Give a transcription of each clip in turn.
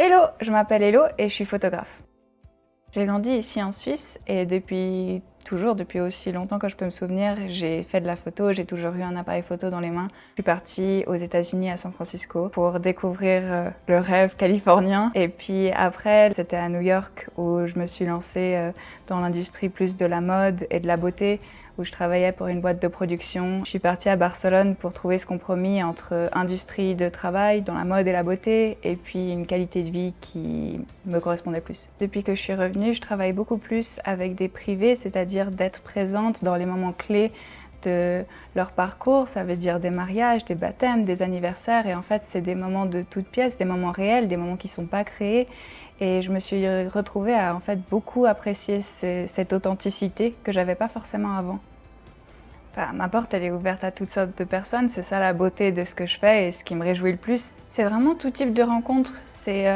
Hello, je m'appelle Hello et je suis photographe. J'ai grandi ici en Suisse et depuis aussi longtemps que je peux me souvenir, j'ai fait de la photo, j'ai toujours eu un appareil photo dans les mains. Je suis partie aux États-Unis, à San Francisco, pour découvrir le rêve californien. Et puis après, c'était à New York où je me suis lancée dans l'industrie plus de la mode et de la beauté, où je travaillais pour une boîte de production. Je suis partie à Barcelone pour trouver ce compromis entre industrie de travail dans la mode et la beauté et puis une qualité de vie qui me correspondait plus. Depuis que je suis revenue, je travaille beaucoup plus avec des privés, c'est-à-dire d'être présente dans les moments clés de leur parcours. Ça veut dire des mariages, des baptêmes, des anniversaires. Et en fait, c'est des moments de toutes pièces, des moments réels, des moments qui ne sont pas créés. Et je me suis retrouvée à en fait beaucoup apprécier cette authenticité que j'avais pas forcément avant. Enfin, ma porte, elle est ouverte à toutes sortes de personnes. C'est ça la beauté de ce que je fais et ce qui me réjouit le plus. C'est vraiment tout type de rencontres. C'est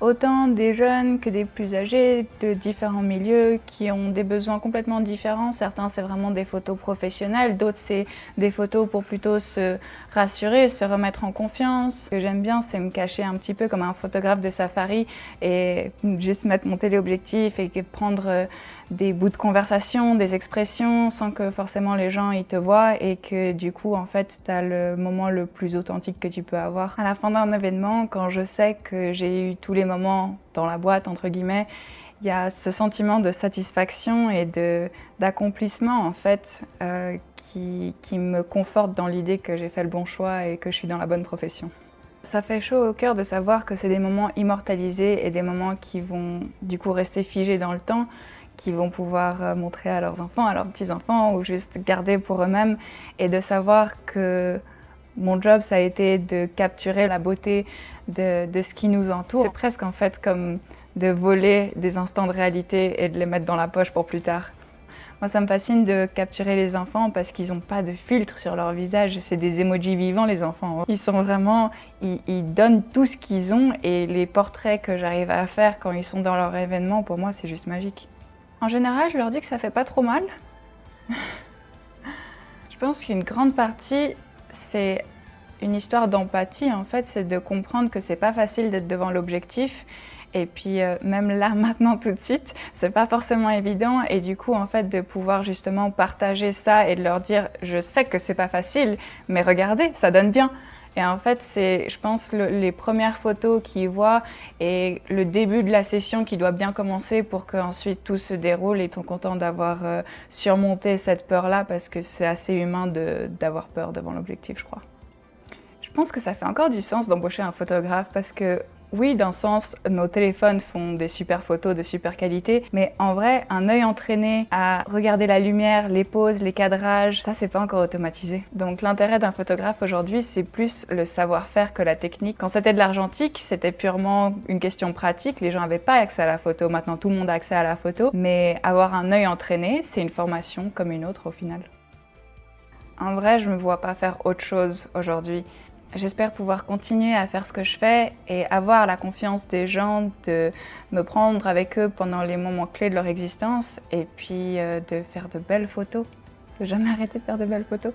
autant des jeunes que des plus âgés, de différents milieux, qui ont des besoins complètement différents. Certains, c'est vraiment des photos professionnelles. D'autres, c'est des photos pour plutôt se rassurer, se remettre en confiance. Ce que j'aime bien, c'est me cacher un petit peu comme un photographe de safari et juste mettre mon téléobjectif et prendre des bouts de conversation, des expressions, sans que forcément les gens ils te voient et que du coup, en fait, tu as le moment le plus authentique que tu peux avoir. À la fin d'un événement, quand je sais que j'ai eu tous les moments dans la boîte, entre guillemets, il y a ce sentiment de satisfaction et d'accomplissement, en fait, qui me conforte dans l'idée que j'ai fait le bon choix et que je suis dans la bonne profession. Ça fait chaud au cœur de savoir que c'est des moments immortalisés et des moments qui vont du coup rester figés dans le temps, qui vont pouvoir montrer à leurs enfants, à leurs petits-enfants ou juste garder pour eux-mêmes, et de savoir que mon job, ça a été de capturer la beauté de ce qui nous entoure. C'est presque en fait comme de voler des instants de réalité et de les mettre dans la poche pour plus tard. Moi, ça me fascine de capturer les enfants parce qu'ils n'ont pas de filtre sur leur visage. C'est des emojis vivants, les enfants. Ils sont vraiment, ils donnent tout ce qu'ils ont, et les portraits que j'arrive à faire quand ils sont dans leur événement, pour moi, c'est juste magique. En général, je leur dis que ça fait pas trop mal. Je pense qu'une grande partie, c'est une histoire d'empathie. En fait, c'est de comprendre que c'est pas facile d'être devant l'objectif. Et puis même là, maintenant, tout de suite, c'est pas forcément évident. Et du coup, en fait, de pouvoir justement partager ça et de leur dire, je sais que c'est pas facile, mais regardez, ça donne bien. Et en fait, c'est, je pense, les premières photos qu'ils voient et le début de la session qui doit bien commencer pour qu'ensuite tout se déroule, et ils sont contents d'avoir surmonté cette peur-là, parce que c'est assez humain d'avoir peur devant l'objectif, je crois. Je pense que ça fait encore du sens d'embaucher un photographe parce que oui, d'un sens, nos téléphones font des super photos de super qualité, mais en vrai, un œil entraîné à regarder la lumière, les poses, les cadrages, ça c'est pas encore automatisé. Donc l'intérêt d'un photographe aujourd'hui, c'est plus le savoir-faire que la technique. Quand c'était de l'argentique, c'était purement une question pratique, les gens n'avaient pas accès à la photo, maintenant tout le monde a accès à la photo, mais avoir un œil entraîné, c'est une formation comme une autre au final. En vrai, je me vois pas faire autre chose aujourd'hui. J'espère pouvoir continuer à faire ce que je fais et avoir la confiance des gens, de me prendre avec eux pendant les moments clés de leur existence, et puis de faire de belles photos, de jamais arrêter de faire de belles photos.